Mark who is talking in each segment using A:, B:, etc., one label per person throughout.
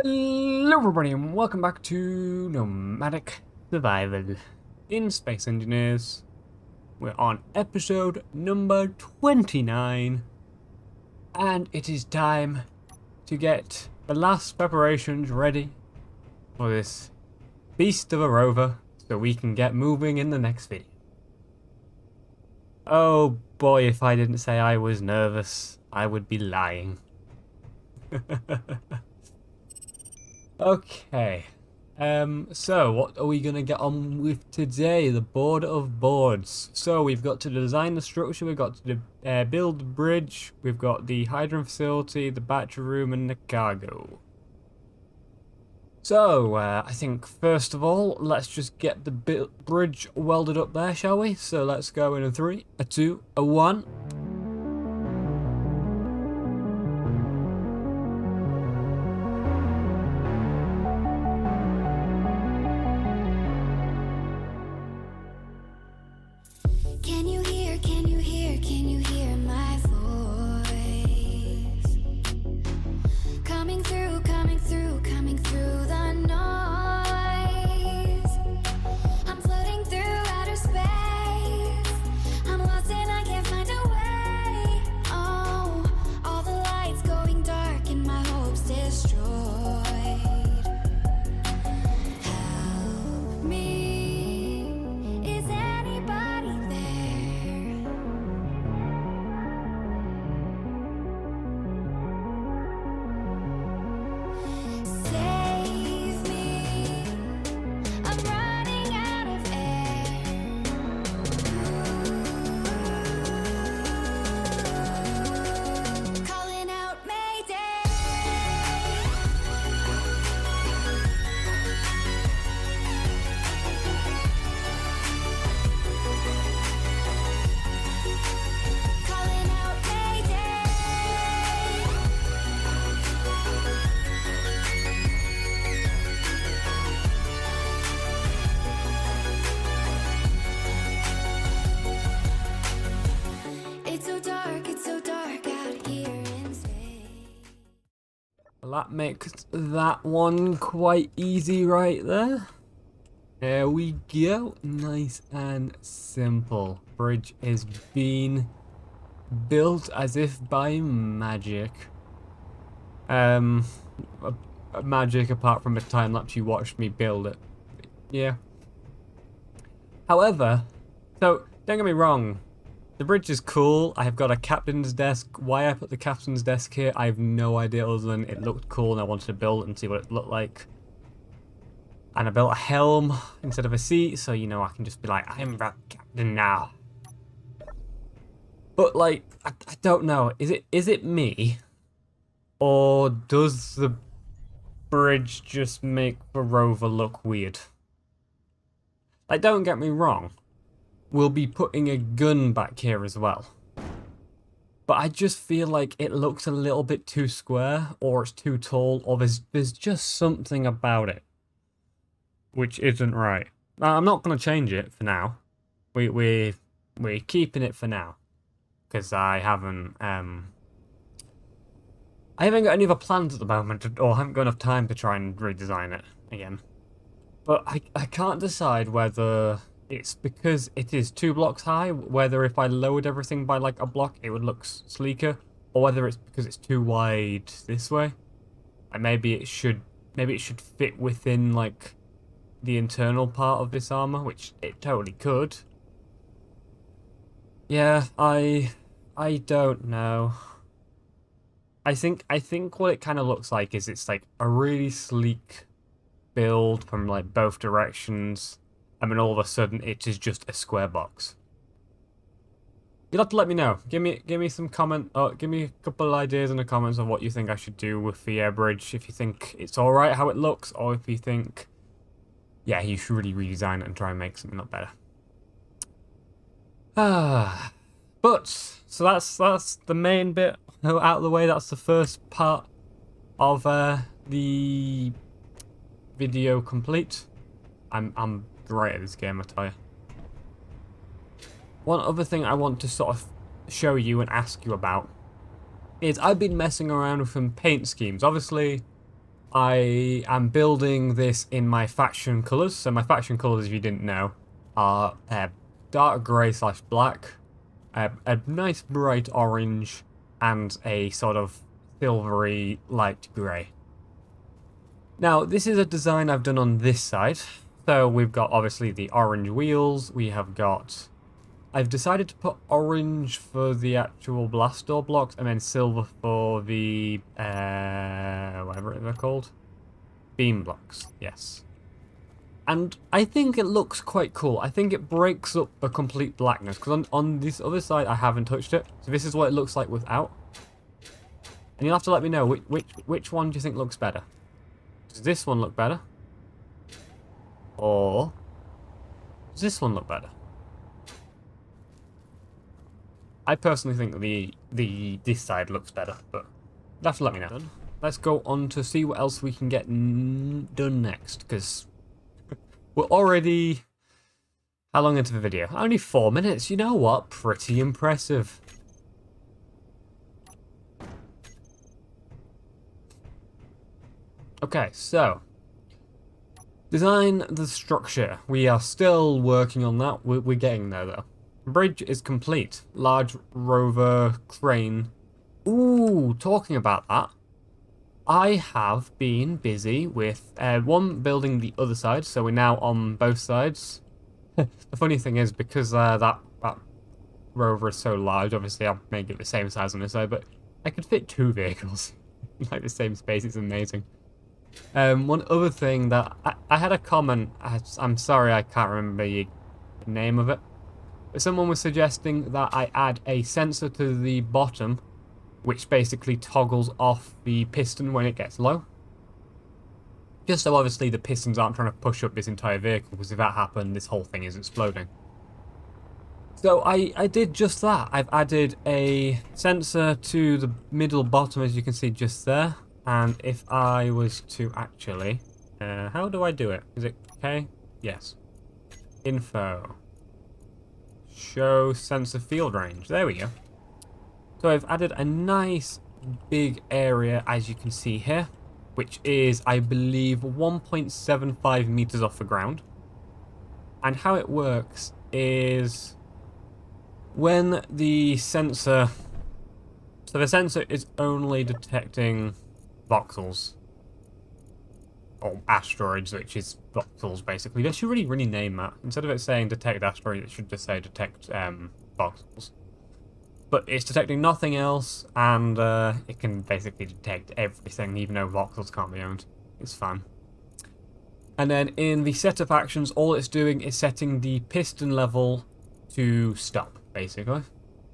A: Hello everybody and welcome back to Nomadic Survival. In Space Engineers, we're on episode number 29 and it is time to get the last preparations ready for this beast of a rover so we can get moving in the next video. Oh boy, if I didn't say I was nervous, I would be lying. Okay, so what are we gonna get on with today? The board of boards. So we've got to design the structure, we've got to build the bridge, we've got the hydrant facility, the battery room, and the cargo. So, I think first of all, let's just get the bridge welded up there, shall we? So let's go in a 3, a 2, a 1.
B: Can you hear my voice? Coming through the noise. I'm floating through outer space. I'm lost and I can't find a way. Oh, all the lights going dark and my hopes destroyed. Help me. Is anybody there? Save me. I'm running out of air. Calling out Mayday. Calling out Mayday. It's so dark out here in space.
A: Well, that makes that one quite easy right there. There we go. Nice and simple. Bridge is being built as if by magic. Magic apart from the time lapse you watched me build it. Yeah. However, so don't get me wrong. The bridge is cool. I have got a captain's desk. Why I put the captain's desk here, I have no idea other than it looked cool and I wanted to build it and see what it looked like. And I built a helm instead of a seat, so you know I can just be like, I'm the captain now. But like, I don't know. Is it me? Or does the bridge just make the rover look weird? Like, don't get me wrong. We'll be putting a gun back here as well. But I just feel like it looks a little bit too square, or it's too tall, or there's just something about it which isn't right. Now, I'm not going to change it for now. We're keeping it for now because I haven't got any other plans at the moment, or haven't got enough time to try and redesign it again. But I can't decide whether it's because it is 2 blocks high, whether if I lowered everything by like a block it would look sleeker, or whether it's because it's too wide this way. And maybe it should fit within like the internal part of this armor, which it totally could. Yeah, I don't know. I think what it kind of looks like is it's like a really sleek build from like both directions. I mean, all of a sudden it is just a square box. You'll have to let me know. Give me some comment, or give me a couple of ideas in the comments of what you think I should do with the air bridge. If you think it's all right how it looks, or if you think, yeah, you should really redesign it and try and make something look better. But so that's the main bit out of the way. That's the first part of the video complete. I'm great at this game, I tell you. One other thing I want to sort of show you and ask you about is I've been messing around with some paint schemes. Obviously, I am building this in my faction colours. So my faction colours, if you didn't know, are dark grey / black, a nice bright orange, and a sort of silvery light grey. Now, this is a design I've done on this side. So we've got obviously the orange wheels. We have got... I've decided to put orange for the actual blast door blocks and then silver for the... whatever they're called. Beam blocks, yes. And I think it looks quite cool. I think it breaks up a complete blackness. Because on this other side, I haven't touched it. So this is what it looks like without. And you'll have to let me know which one do you think looks better. Does this one look better? Or does this one look better? I personally think this side looks better, but you'll have to let me know. Let's go on to see what else we can get done next, because we're already... How long into the video? Only 4 minutes. You know what? Pretty impressive. Okay, so... Design the structure. We are still working on that. We're getting there, though. Bridge is complete. Large rover crane. Ooh, talking about that. I have been busy with one, building the other side, so we're now on both sides. The funny thing is, because that rover is so large, obviously I'll make it the same size on this side, but I could fit 2 vehicles in like the same space. It's amazing. One other thing that I had a comment, I'm sorry I can't remember the name of it, but someone was suggesting that I add a sensor to the bottom which basically toggles off the piston when it gets low. Just so obviously the pistons aren't trying to push up this entire vehicle, because if that happened, this whole thing is exploding. So I did just that. I've added a sensor to the middle bottom, as you can see just there. And if I was to actually... how do I do it? Is it okay? Yes. Info. Show sensor field range. There we go. So I've added a nice big area, as you can see here, which is, I believe, 1.75 meters off the ground. And how it works is when the sensor... So the sensor is only detecting voxels. Or asteroids, which is voxels, basically. They should really rename that. Instead of it saying detect asteroids, it should just say detect voxels. But it's detecting nothing else, and it can basically detect everything, even though voxels can't be owned. It's fun. And then in the setup actions, all it's doing is setting the piston level to stop, basically.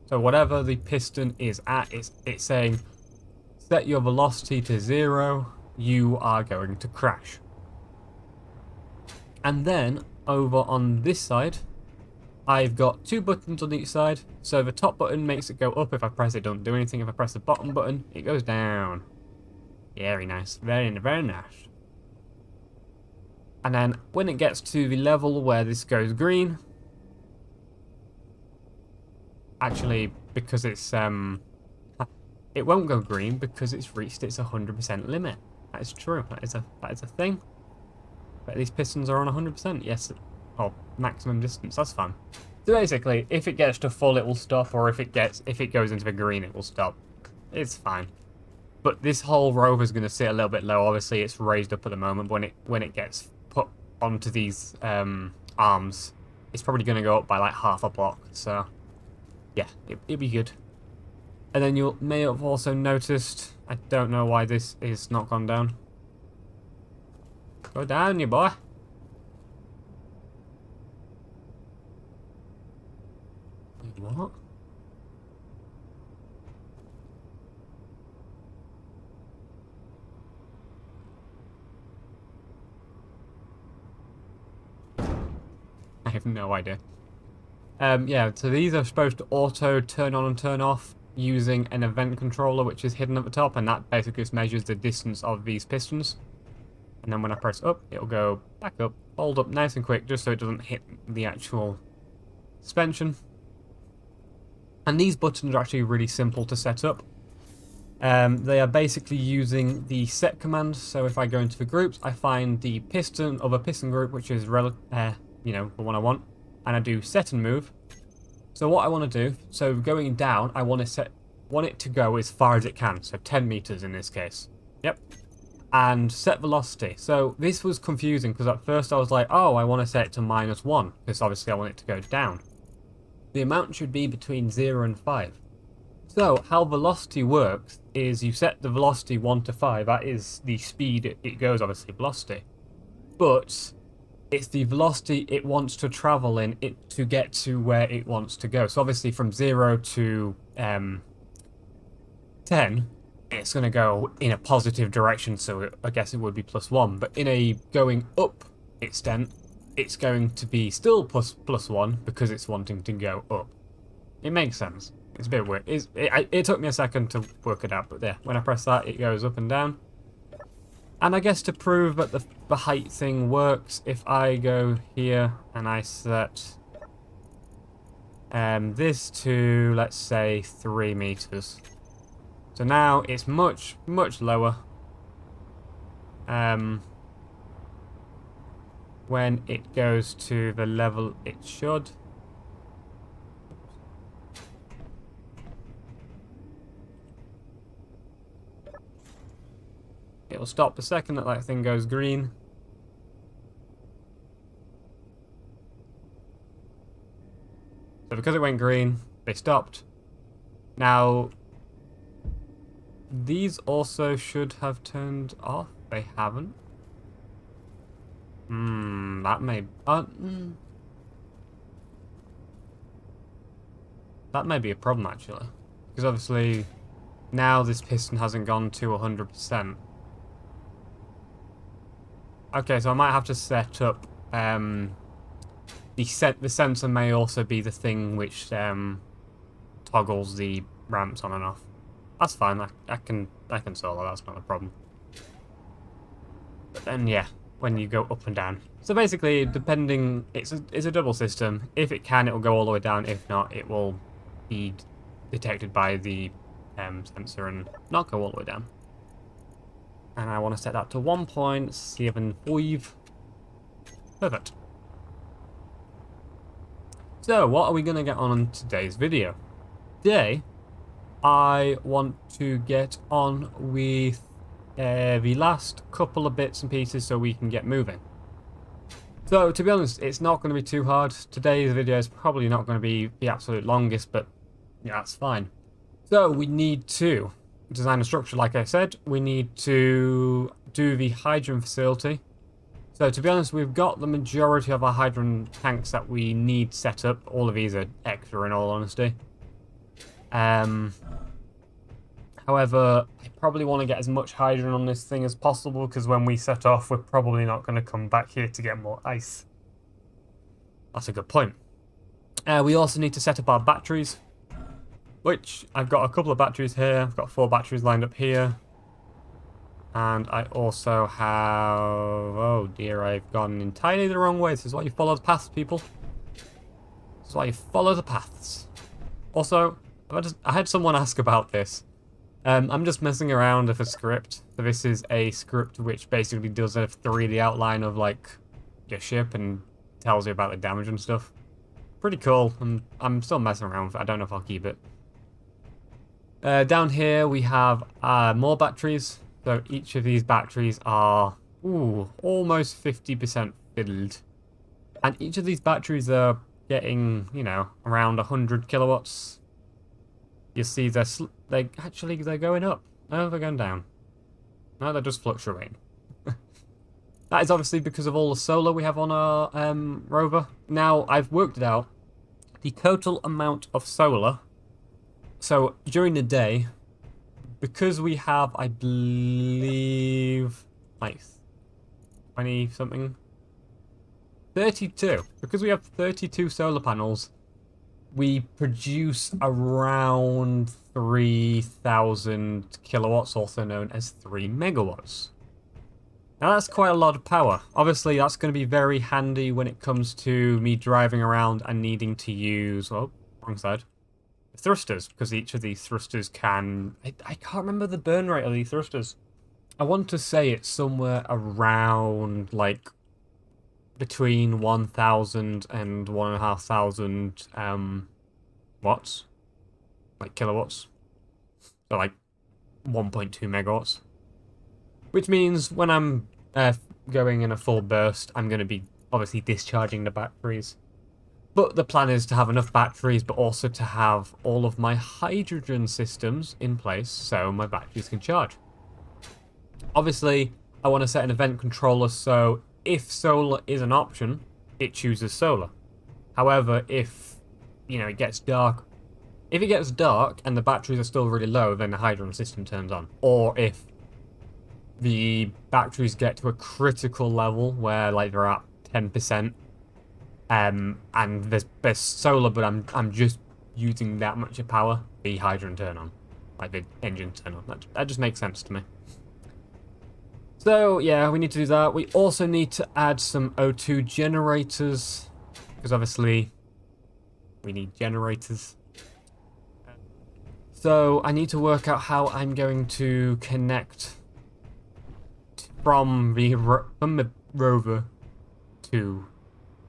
A: So whatever the piston is at, it's saying, set your velocity to 0, you are going to crash. And then, over on this side, I've got 2 buttons on each side. So the top button makes it go up. If I press it, don't do anything. If I press the bottom button, it goes down. Very nice. Very, very nice. And then when it gets to the level where this goes green, actually, because it's it won't go green because it's reached its 100% limit. That is true. That is a thing. But these pistons are on 100%. Yes. Oh, maximum distance. That's fun. So basically, if it gets to full, it will stop, or if it goes into the green, it will stop. It's fine. But this whole rover is going to sit a little bit low. Obviously, it's raised up at the moment. When it gets put onto these arms, it's probably going to go up by like half a block. So yeah, it'll be good. And then you may have also noticed, I don't know why this is not gone down. Go down, you boy. What? I have no idea. Yeah, so these are supposed to auto turn on and turn off using an event controller, which is hidden at the top, and that basically just measures the distance of these pistons. And then when I press up, it'll go back up, hold up nice and quick, just so it doesn't hit the actual suspension. And these buttons are actually really simple to set up. They are basically using the set command. So if I go into the groups, I find the piston of a piston group, which is the one I want, and I do set and move. So what I want to do, so going down, I want it to go as far as it can, so 10 meters in this case. Yep. And set velocity. So this was confusing because at first I was like, oh, I want to set it to -1 because obviously I want it to go down. The amount should be between 0 and 5. So how velocity works is you set the velocity 1 to 5. That is the speed it goes, obviously velocity. But it's the velocity it wants to travel in it to get to where it wants to go. So obviously from 0 to 10, it's going to go in a positive direction, so I guess it would be +1. But in a going up extent, it's going to be still +1 because it's wanting to go up. It makes sense. It's a bit weird. It took me a second to work it out, but yeah, when I press that, it goes up and down. And I guess to prove that the height thing works, if I go here and I set this to, let's say, 3 meters. So now it's much, much lower. When it goes to the level it should. It'll stop the second that thing goes green. So because it went green, they stopped. Now, these also should have turned off. They haven't. That may... That may be a problem, actually. Because obviously, now this piston hasn't gone to 100%. Okay, so I might have to set up... the sensor may also be the thing which toggles the ramps on and off. That's fine. I can solve that. That's not a problem. But then yeah, when you go up and down. So basically, depending, it's a double system. If it can, it will go all the way down. If not, it will be detected by the sensor and not go all the way down. And I want to set that to 1.75. Perfect. So, what are we going to get on in today's video? Today, I want to get on with the last couple of bits and pieces so we can get moving. So, to be honest, it's not going to be too hard. Today's video is probably not going to be the absolute longest, but yeah, that's fine. So, we need to design a structure, like I said. We need to do the hydrogen facility. So, to be honest, we've got the majority of our hydrogen tanks that we need set up. All of these are extra, in all honesty. However, I probably want to get as much hydrogen on this thing as possible, because when we set off, we're probably not going to come back here to get more ice. That's a good point. We also need to set up our batteries, which I've got a couple of batteries here. I've got 4 batteries lined up here. And I also have... Oh dear, I've gone entirely the wrong way. This is why you follow the paths, people. This is why you follow the paths. Also, I had someone ask about this. I'm just messing around with a script. So this is a script which basically does a 3D outline of like your ship and tells you about the damage and stuff. Pretty cool. I'm still messing around with it. I don't know if I'll keep it. Down here we have more batteries. So each of these batteries are almost 50% filled. And each of these batteries are getting, around 100 kilowatts. You see they're going up. No, they're going down. No, they're just fluctuating. That is obviously because of all the solar we have on our rover. Now, I've worked it out. The total amount of solar. So, during the day, because we have, I believe, like 20-something. 32. Because we have 32 solar panels, we produce around 3,000 kilowatts, also known as 3 megawatts. Now that's quite a lot of power. Obviously that's going to be very handy when it comes to me driving around and needing to use... Oh, wrong side. thrusters, because each of these thrusters can... I can't remember the burn rate of these thrusters. I want to say it's somewhere around, like, between 1,000 and 1,500 watts. Like, kilowatts. So, like, 1.2 megawatts. Which means when I'm going in a full burst, I'm going to be obviously discharging the batteries. But the plan is to have enough batteries, but also to have all of my hydrogen systems in place so my batteries can charge. Obviously, I want to set an event controller so if solar is an option, it chooses solar. However, if, it gets dark, if it gets dark and the batteries are still really low, then the hydrogen system turns on. Or if the batteries get to a critical level where, like, they're at 10%, and there's solar, but I'm just using that much of power, the hydrogen turn on, like the engine turn on. That just makes sense to me. So yeah, we need to do that. We also need to add some O2 generators, because obviously we need generators. So I need to work out how I'm going to connect from the rover to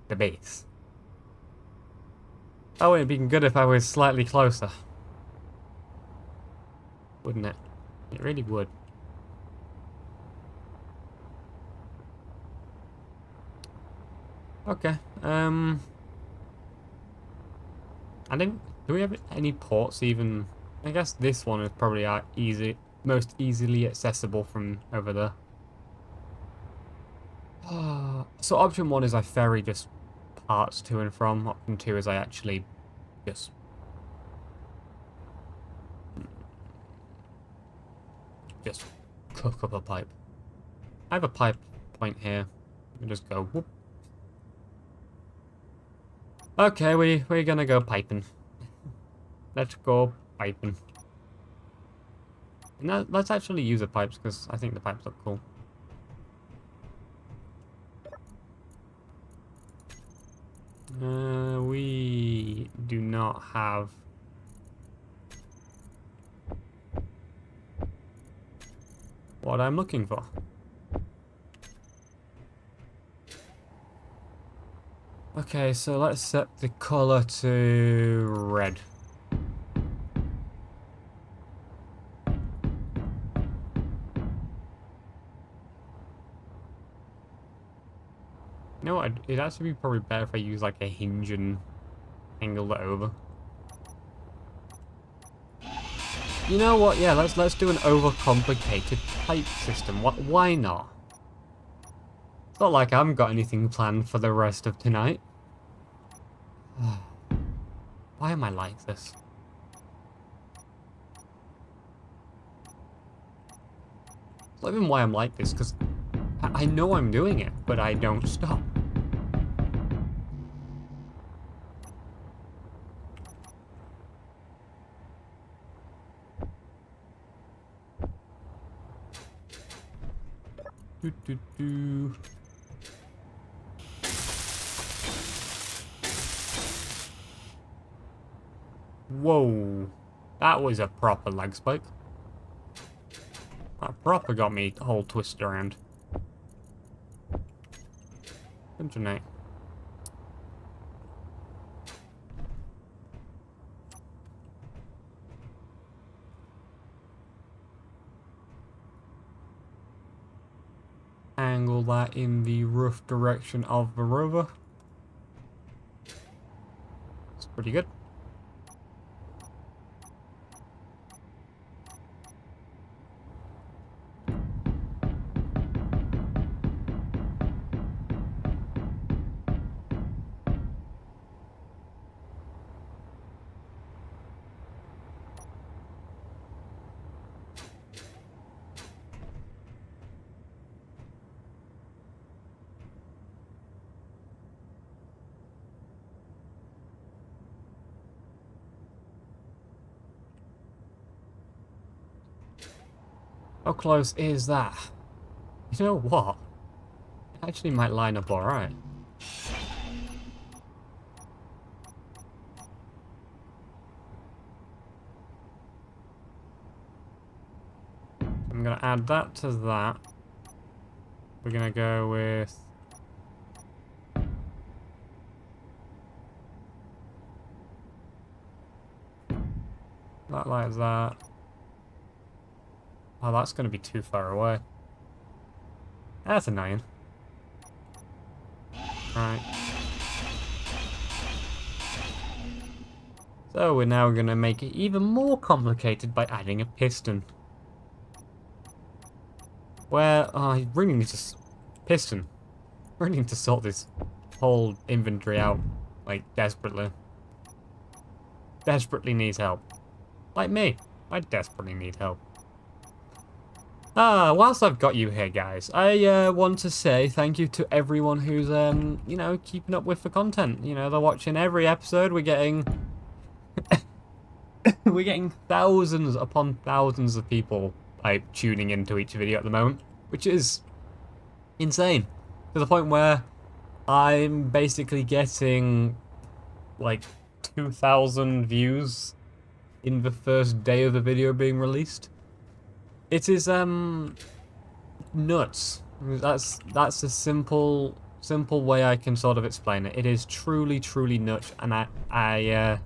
A: the base. Oh, it'd be good if I was slightly closer. Wouldn't it? It really would. Okay, I think, do we have any ports even? I guess this one is probably our most easily accessible from over there. So option 1 is I ferry just parts to and from. Option 2 is I actually just cook up a pipe. I have a pipe point here. We just go whoop. Okay, we're gonna go piping. Let's go piping. No, let's actually use the pipes because I think the pipes look cool. We do not have what I'm looking for. Okay, so let's set the color to red. You know what? It'd actually be probably better if I use like a hinge and angle it over. You know what? Yeah, let's do an overcomplicated pipe system. Why not? It's not like I haven't got anything planned for the rest of tonight. Why am I like this? It's not even why I'm like this, because I know I'm doing it, but I don't stop. Whoa, that was a proper leg spike. That proper got me whole twisted around. Internet. Angle that in the rough direction of the rover. It's pretty good. How close is that? You know what? It actually might line up alright. going to add that to that. We're going to go with... that like that. Oh, that's going to be too far away. That's annoying. Right. So we're now going to make it even more complicated by adding a piston. Where... oh, I really need to... piston. I really need to sort this whole inventory out, like, desperately. Desperately needs help. Like me. I desperately need help. Whilst I've got you here, guys, I want to say thank you to everyone who's, you know, keeping up with the content. You know, they're watching every episode. We're getting... we're getting thousands upon thousands of people, like, tuning into each video at the moment, which is insane. To the point where I'm basically getting, like, 2,000 views in the first day of the video being released. It is, nuts. That's a simple way I can sort of explain it. It is truly, truly nuts, and I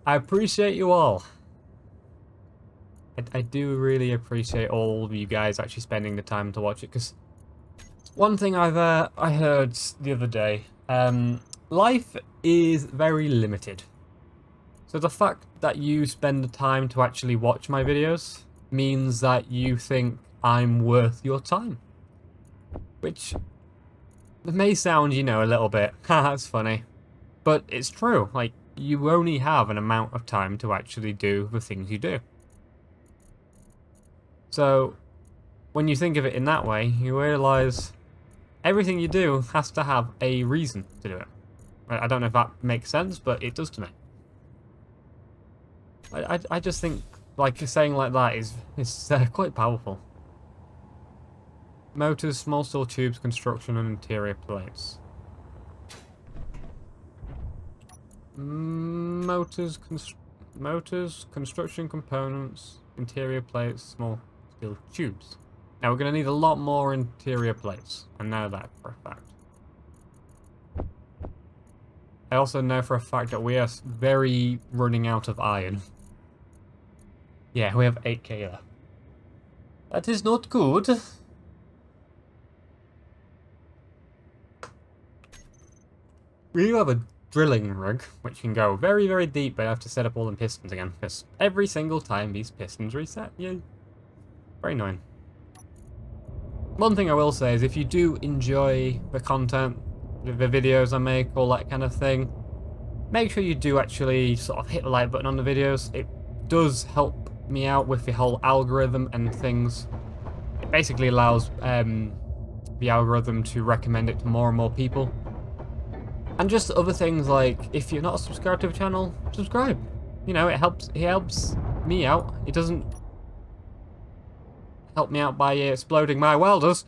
A: appreciate you all. I do really appreciate all of you guys actually spending the time to watch it, because one thing I heard the other day, life is very limited. So the fact that you spend the time to actually watch my videos means that you think I'm worth your time. Which may sound, you know, a little bit, haha, that's funny. But it's true, like, you only have an amount of time to actually do the things you do. So, when you think of it in that way, you realise everything you do has to have a reason to do it. I don't know if that makes sense, but it does to me. I just think, like, saying like that is quite powerful. Motors, small steel tubes, construction and interior plates. Motors, construction components, interior plates, small steel tubes. Now we're going to need a lot more interior plates. I know that for a fact. I also know for a fact that we are very running out of iron. Yeah, we have 8k left. That is not good. We do have a drilling rig, which can go very, very deep, but I have to set up all the pistons again, because every single time these pistons reset, yay. Very annoying. One thing I will say is if you do enjoy the content, the videos I make, all that kind of thing, make sure you do actually sort of hit the like button on the videos. It does help me out with the whole algorithm and things. It basically allows the algorithm to recommend it to more and more people. And just other things like, if you're not subscribed to the channel, subscribe. You know, it helps me out. It doesn't help me out by exploding my welders.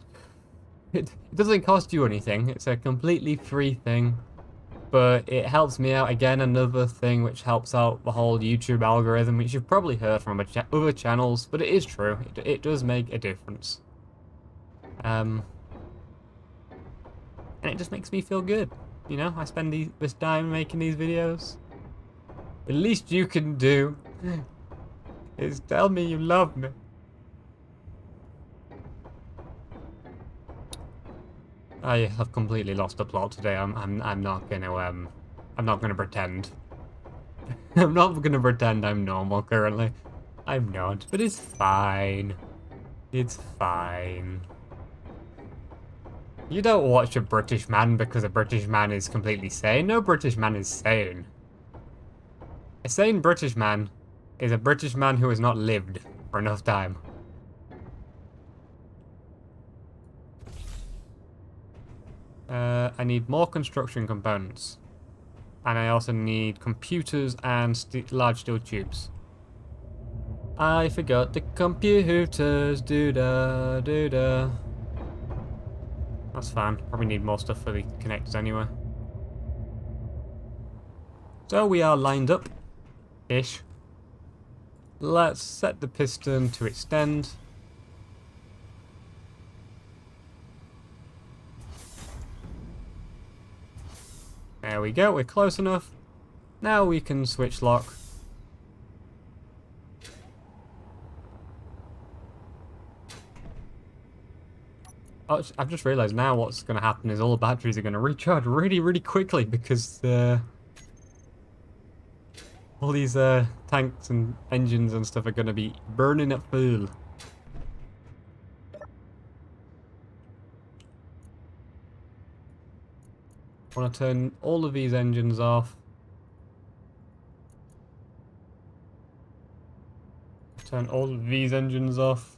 A: It doesn't cost you anything. It's a completely free thing. But it helps me out. Again, another thing which helps out the whole YouTube algorithm, which you've probably heard from other channels, but it is true. It does make a difference. And it just makes me feel good. You know, I spend this time making these videos. The least you can do is tell me you love me. I have completely lost the plot today. I'm not gonna pretend. I'm not gonna pretend I'm normal currently. I'm not, but it's fine. It's fine. You don't watch a British man because a British man is completely sane. No British man is sane. A sane British man is a British man who has not lived for enough time. I need more construction components. And I also need computers and large steel tubes. I forgot the computers, doo-da, doo-da. That's fine. Probably need more stuff for the connectors anyway. So we are lined up-ish. Let's set the piston to extend. There we go, we're close enough. Now we can switch lock. Oh, I've just realised now what's going to happen is all the batteries are going to recharge really, really quickly because all these tanks and engines and stuff are going to be burning at full. I want to turn all of these engines off. Turn all of these engines off.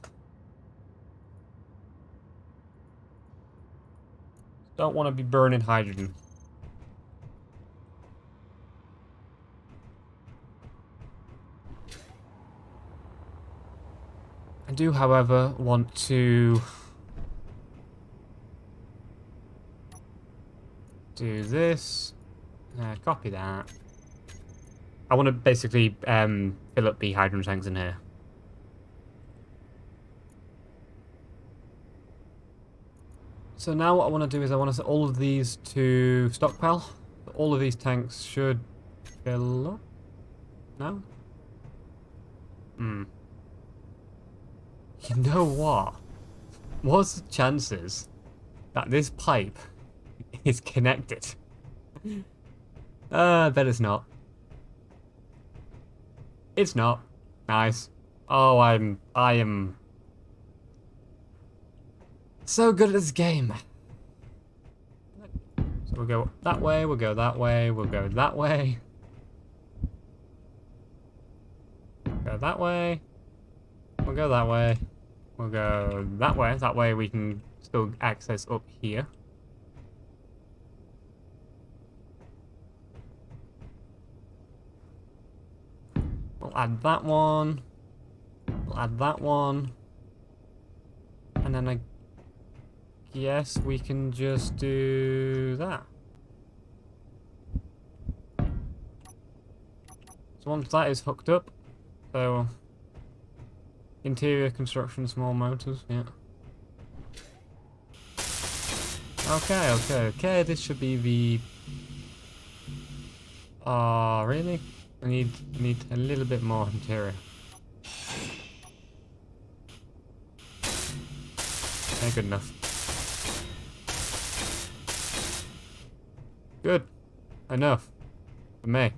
A: Don't want to be burning hydrogen. I do, however, want to do this. Copy that. I want to basically fill up the hydrogen tanks in here. So now what I want to do is I want to set all of these to stockpile. All of these tanks should fill up. No? You know what? What's the chances that this pipe is connected? I bet it's not. It's not. Nice. Oh, I am so good at this game. So we'll go that way, we'll go that way, we'll go that way. Go that way. We'll go that way. We'll go that way. That way we can still access up here. We'll add that one. We'll add that one. And then I guess we can just do that. So once that is hooked up, so interior construction, small motors, yeah. Okay, this should be the... Oh, really? I need a little bit more interior. Okay, good enough. Good. Enough. For me.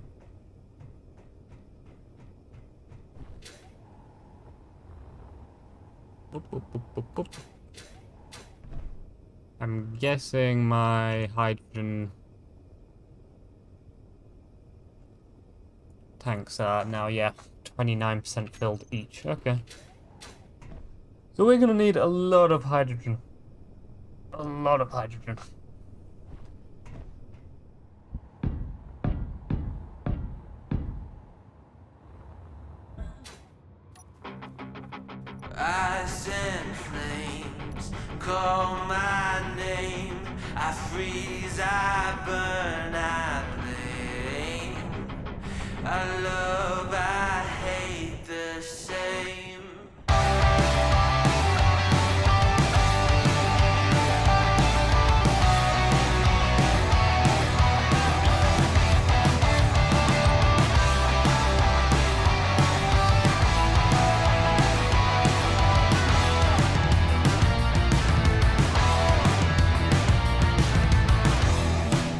A: Boop, boop, boop, boop, boop. I'm guessing my hydrogen tanks are now, yeah, 29% filled each. Okay. So we're gonna need a lot of hydrogen. A lot of hydrogen.
C: Ice and flames call my name. I freeze, I burn, I blame. I love, I hate the same.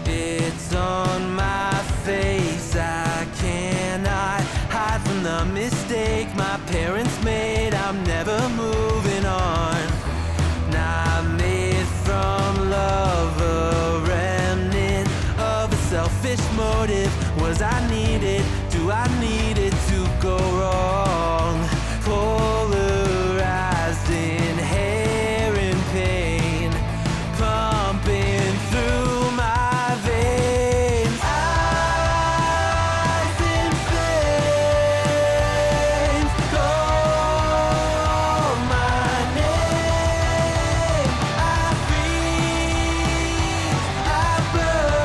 C: It's on my face, I cannot hide from the mistake my parents made. I'm never moving on. Not made from love, a remnant of a selfish motive. Was I needed? Do I need it to go wrong? Polarized, inherent pain, pumping through my veins. Ice and flames call my name. I freeze, I burn,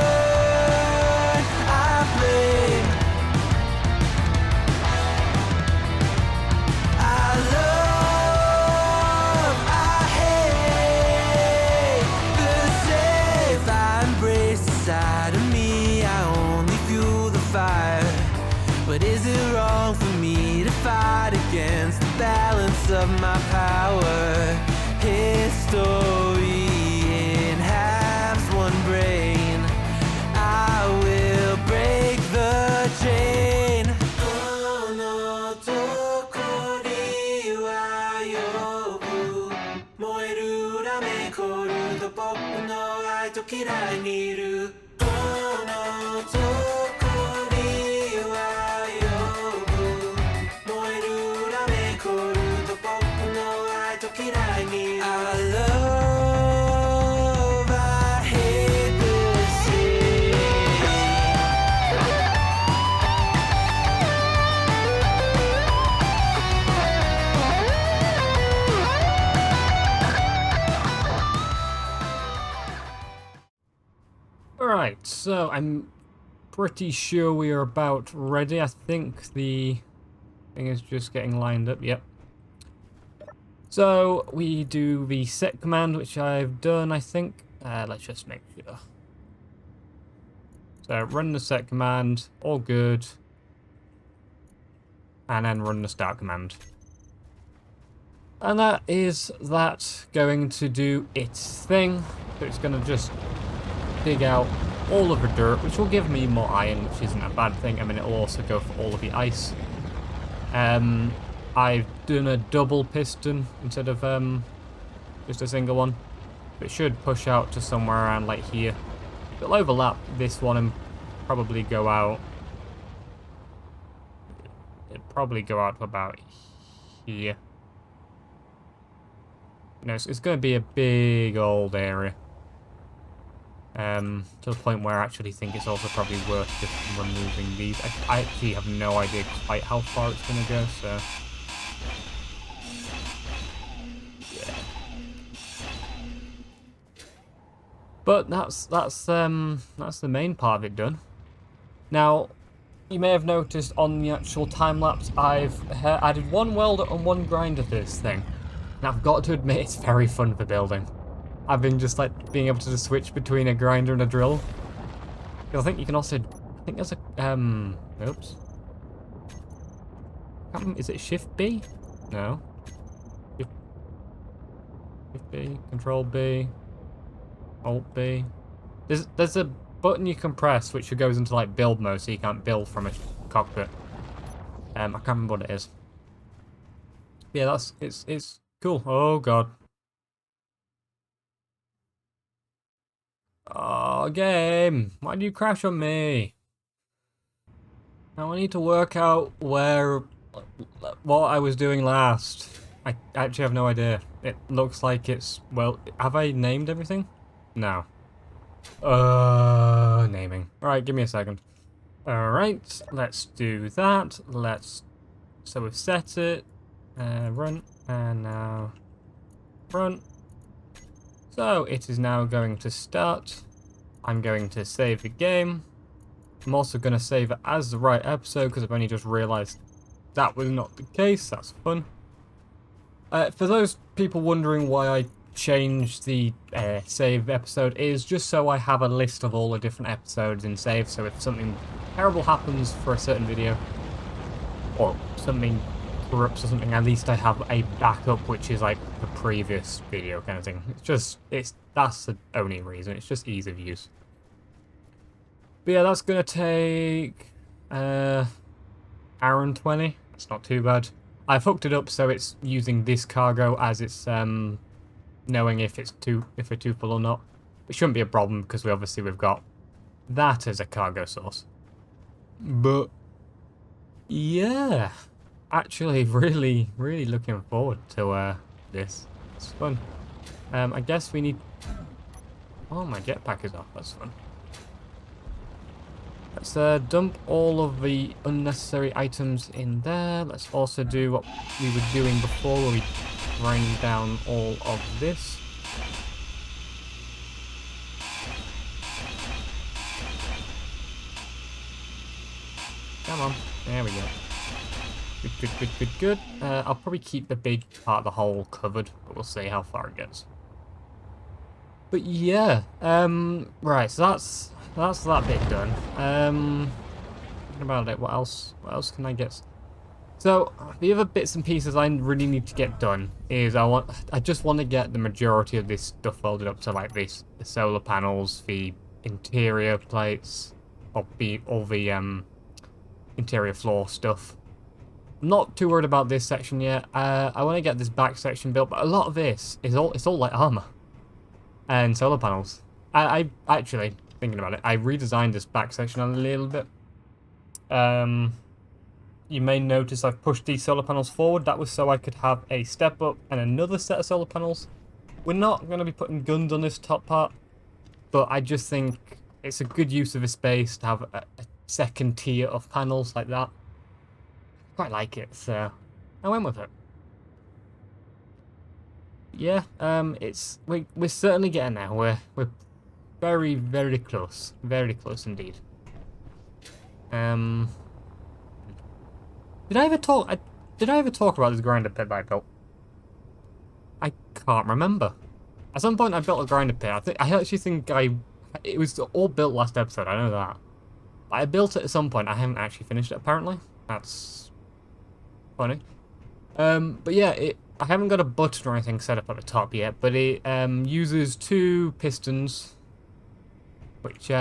C: I blame. 凍ると僕の愛と嫌いにいるこの底には呼ぶ燃える裏めくると僕の愛と嫌いにいる I love I hate this city
A: Alright, so I'm pretty sure we are about ready. I think the thing is just getting lined up, yep. So we do the set command, which I've done, I think. Let's just make sure. So run the set command, all good. And then run the start command. And that is that going to do its thing. So it's going to just dig out all of the dirt, which will give me more iron, which isn't a bad thing. I mean, it will also go for all of the ice. I've done a double piston instead of just a single one. It should push out to somewhere around like here. It'll overlap this one and probably go out. It'll probably go out to about here. No, it's going to be a big old area. To the point where I actually think it's also probably worth just removing these. I actually have no idea quite how far it's going to go, so... yeah. But that's the main part of it done. Now, you may have noticed on the actual time-lapse, I've added one welder and one grinder to this thing. And I've got to admit, it's very fun for building. I've been just like being able to switch between a grinder and a drill. I think you can also, I think there's a, oops. Is it Shift B? No. Shift B, Control B, Alt B. There's a button you can press which goes into like build mode, so you can't build from a cockpit. I can't remember what it is. Yeah, it's cool. Oh god. Oh, game. Why did you crash on me? Now I need to work out what I was doing last. I actually have no idea. It looks like it's, well, have I named everything? No. Naming. Alright, give me a second. Alright, let's do that. So we've set it. Run, and now run. So it is now going to start. I'm going to save the game. I'm also going to save it as the right episode because I've only just realised that was not the case. That's fun. For those people wondering why I changed the save episode, it is just so I have a list of all the different episodes in save. So if something terrible happens for a certain video, or something corrupts or something, at least I have a backup which is like the previous video kind of thing. That's the only reason. It's just ease of use. But yeah, that's gonna take hour and 20. It's not too bad. I've hooked it up so it's using this cargo as it's knowing if we're too full or not. It shouldn't be a problem because we've got that as a cargo source. But yeah, actually really looking forward to this. It's fun. I guess we need... oh, my jetpack is off. That's fun. Let's dump all of the unnecessary items in there. Let's also do what we were doing before, where we grind down all of this. Come on. There we go. Good. I'll probably keep the big part of the hole covered, but we'll see how far it gets. But yeah, right, so that's that bit done. Thinking about it, what else can I get? So the other bits and pieces I really need to get done is I just want to get the majority of this stuff welded up to like this, the solar panels, the interior plates, or all the interior floor stuff. I'm not too worried about this section yet. I want to get this back section built, but a lot of this is it's all like armor. and solar panels. I actually, thinking about it, I redesigned this back section a little bit. You may notice I've pushed these solar panels forward. That was so I could have a step up and another set of solar panels. We're not going to be putting guns on this top part, but I just think it's a good use of a space to have a second tier of panels like that. Quite like it, so I went with it. Yeah, we're certainly getting there. We're very, very close indeed. Did I ever talk? Did I ever talk about this grinder pit that I built? I can't remember. At some point, I built a grinder pit. I actually think it was all built last episode. I know that. I built it at some point. I haven't actually finished it. Apparently, that's funny. But yeah, I haven't got a button or anything set up at the top yet. But it uses 2 pistons, which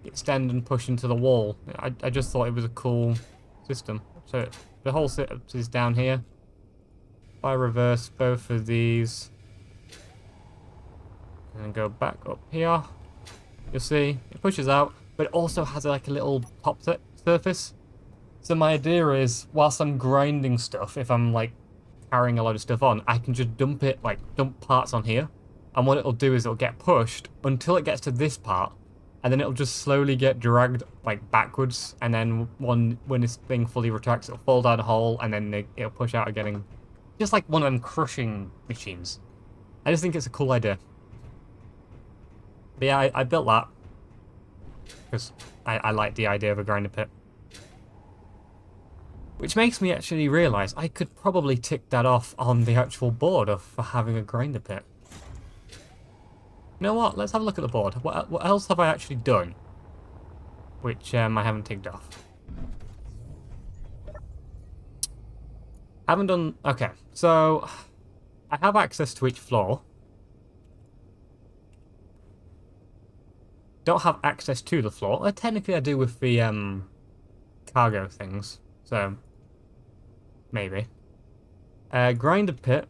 A: extend and push into the wall. I just thought it was a cool system. So the whole setup is down here. If I reverse both of these and then go back up here, you'll see it pushes out, but it also has like a little top surface. So my idea is, whilst I'm grinding stuff, if I'm like carrying a load of stuff on, I can just dump parts on here. And what it'll do is it'll get pushed until it gets to this part, and then it'll just slowly get dragged like backwards, and then when this thing fully retracts, it'll fall down a hole, and then it'll push out again. Just like one of them crushing machines. I just think it's a cool idea. But yeah, I built that because I like the idea of a grinder pit. Which makes me actually realise I could probably tick that off on the actual board for having a grinder pit. You know what? Let's have a look at the board. What else have I actually done? Which I haven't ticked off. Haven't done... Okay, so I have access to each floor. Don't have access to the floor. Well, technically I do with the cargo things, so maybe. Grinder pit.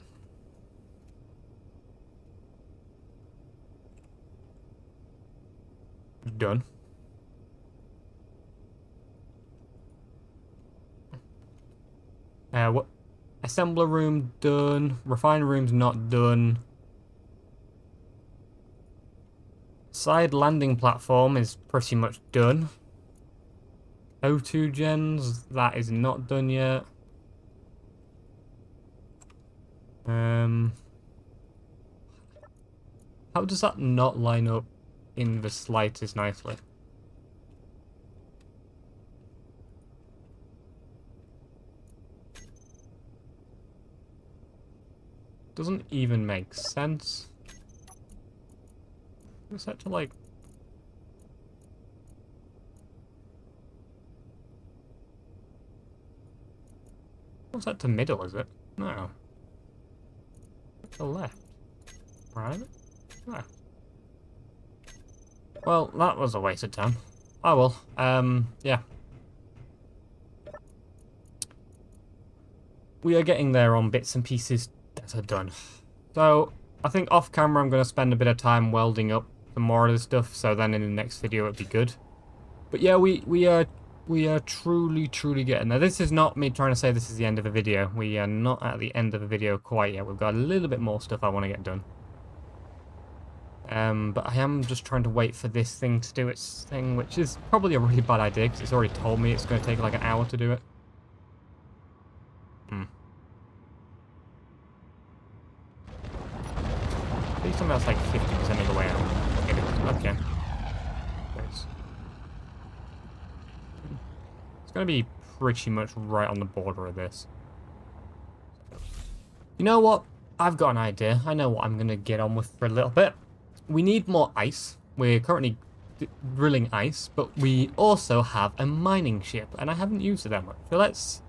A: Done. What? Assembler room done. Refiner room's not done. Side landing platform is pretty much done. O2 gens, that is not done yet. How does that not line up in the slightest nicely? Doesn't even make sense. Is that to like... What's that to middle, is it? No. To left. Right? Left. Well, that was a waste of time. Oh well, yeah. We are getting there on bits and pieces that are done. So, I think off camera I'm going to spend a bit of time welding up some more of the stuff, so then in the next video it'll be good. But yeah, we are truly getting there. This is not me trying to say this is the end of a video. We are not at the end of the video quite yet. We've got a little bit more stuff I want to get done. But I am just trying to wait for this thing to do its thing, which is probably a really bad idea, because it's already told me it's going to take like an hour to do it. Please tell me that's like 50% of the way out. It is. Okay. It's going to be pretty much right on the border of this. You know what? I've got an idea. I know what I'm going to get on with for a little bit. We need more ice. We're currently drilling ice, but we also have a mining ship, and I haven't used it that much. So let's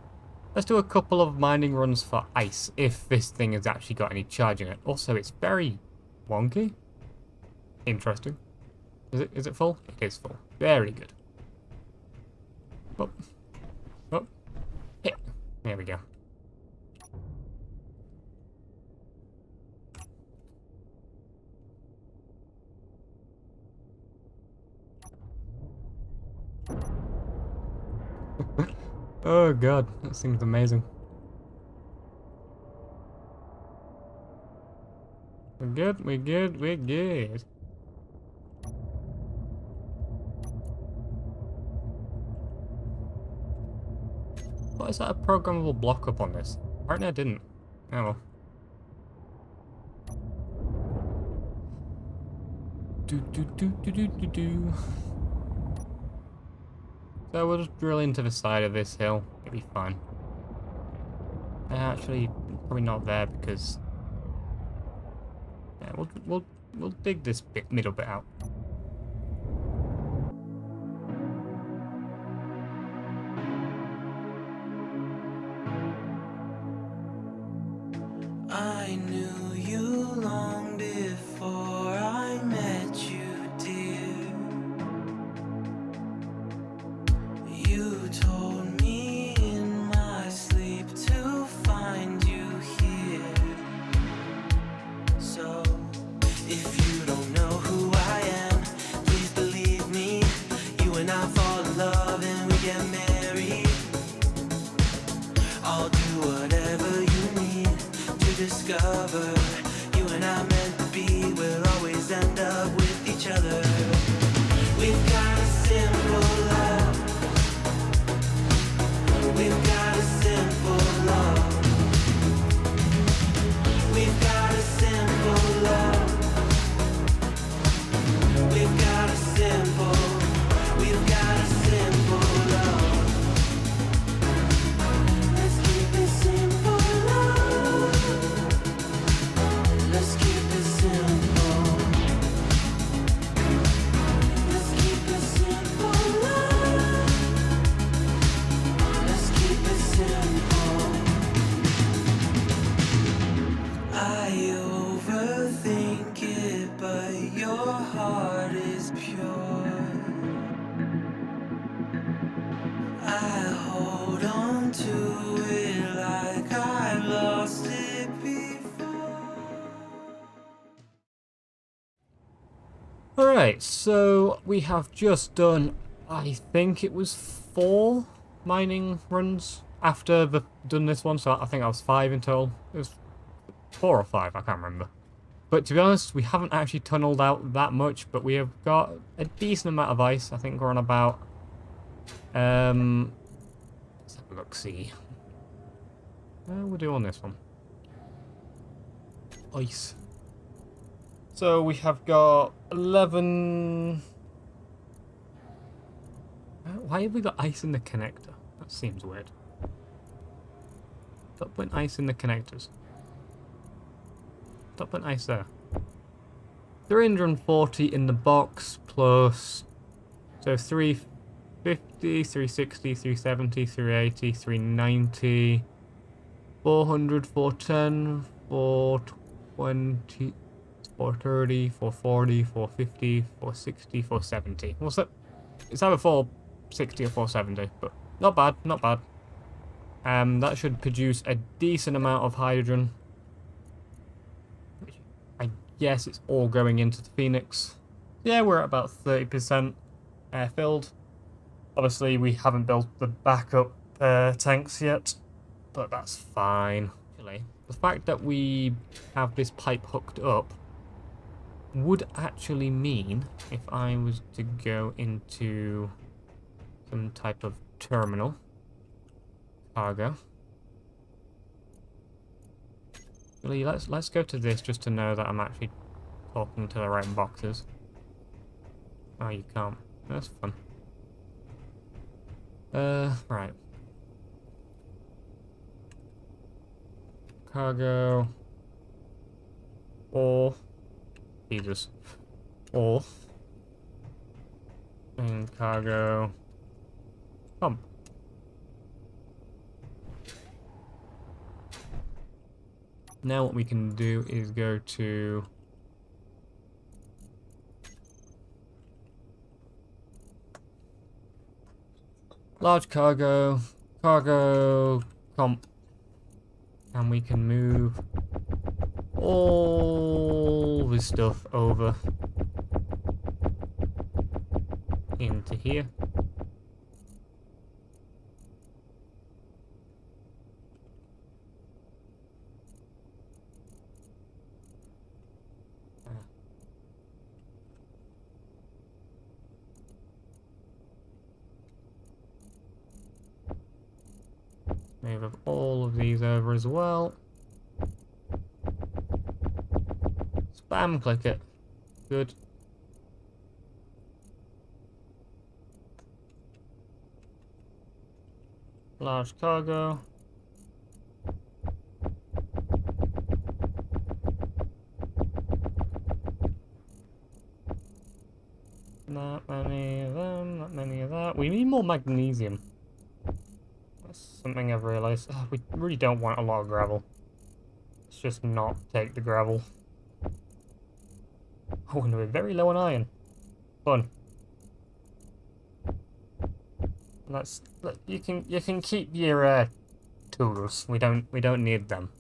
A: do a couple of mining runs for ice, if this thing has actually got any charge in it. Also, it's very wonky. Interesting. Is it full? It is full. Very good. Oh. Oh. Hit. There we go. Oh god, that seems amazing. We're good, we're good, we're good. What is that a programmable block up on this? Apparently I didn't. Oh well. Do do do do do do do. So we'll just drill into the side of this hill. It'll be fine. Actually, probably not there because yeah, we'll dig this middle bit out.
C: I knew you long before I met you, dear. You told me in my sleep to find you here. So, if you don't know who I am, please believe me. You and I fall in love and we get married. I'll do whatever you need to discover. You and I meant to be, we'll always end up with each other. We've got a simple love. We've got a simple love. We've got a simple love. We've got a simple love. Let's keep it simple love. Let's keep it simple. Let's keep it simple love. Let's keep it simple. I overthink it, but your heart is pure. I hold on to it like I lost it before.
A: Alright, so we have just done, I think it was 4 mining runs after done this one, so I think I was 5 in total. It was 4 or 5, I can't remember. But to be honest, we haven't actually tunneled out that much, but we have got a decent amount of ice. I think we're on about let's have a look, see. We'll do on this one. Ice. So we have got 11... Why have we got ice in the connector? That seems weird. Stop putting ice in the connectors. Stop putting ice there. 340 in the box plus... So 350, 360, 370, 380, 390, 400, 410, 420, 430, 440, 450, 460, 470. What's that? It's either 460 or 470, but not bad, not bad. That should produce a decent amount of hydrogen. I guess it's all going into the Phoenix. Yeah, we're at about 30% filled. Obviously, we haven't built the backup tanks yet, but that's fine. Actually, the fact that we have this pipe hooked up would actually mean, if I was to go into some type of terminal, cargo. Really, let's go to this just to know that I'm actually talking to the right boxes. Oh, you can't. That's fun. Right. Cargo. Or Jesus. Or and cargo. Pump. Now what we can do is go to large cargo, cargo comp, and we can move all this stuff over into here. Move all of these over as well. Spam click it. Good. Large cargo. Not many of them, not many of that. We need more magnesium. That's something I've realised. Oh, we really don't want a lot of gravel. Let's just not take the gravel. Oh, and we're very low on iron. Fun. You can keep your tools. We don't need them.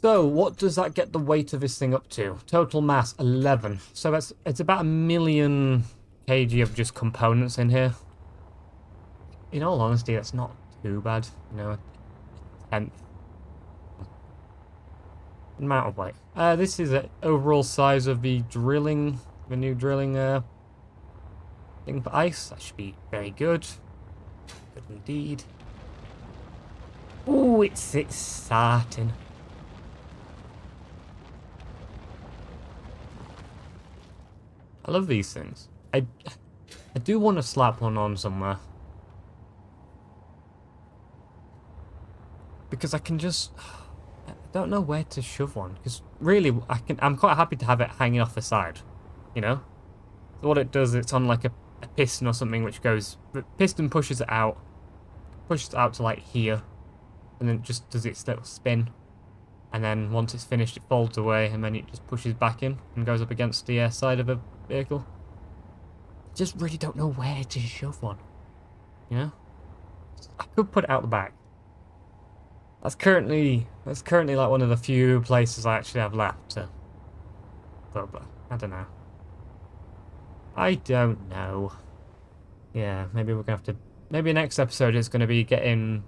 A: So what does that get the weight of this thing up to? Total mass 11. So it's about 1 million kg of just components in here. In all honesty, that's not too bad. You know, 10th amount of weight. This is the overall size of the new drilling thing for ice. That should be very good. Good indeed. Ooh, it's starting. I love these things. I do want to slap one on somewhere. Because I can just... I don't know where to shove one. Because really, I'm quite happy to have it hanging off the side. You know? So what it does, it's on like a piston or something which goes... The piston pushes it out. Pushes it out to like here. And then it just does its little spin. And then once it's finished, it folds away. And then it just pushes back in and goes up against the side of a vehicle. Just really don't know where to shove one. You know? I could put it out the back. That's currently like one of the few places I actually have left. So, but I don't know. I don't know. Yeah, maybe we're gonna have to. Maybe next episode is gonna be getting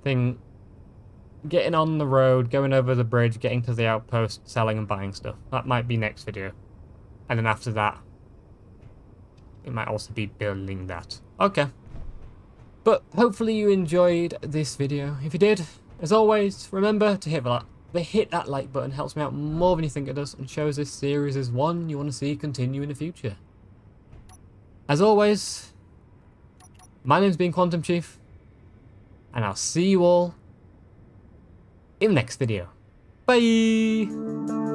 A: on the road, going over the bridge, getting to the outpost, selling and buying stuff. That might be next video, and then after that, it might also be building that. Okay. But hopefully you enjoyed this video. If you did, as always, remember to hit that like button. Helps me out more than you think it does and shows this series is one you want to see continue in the future. As always, my name's been Quantum Chief, and I'll see you all in the next video. Bye!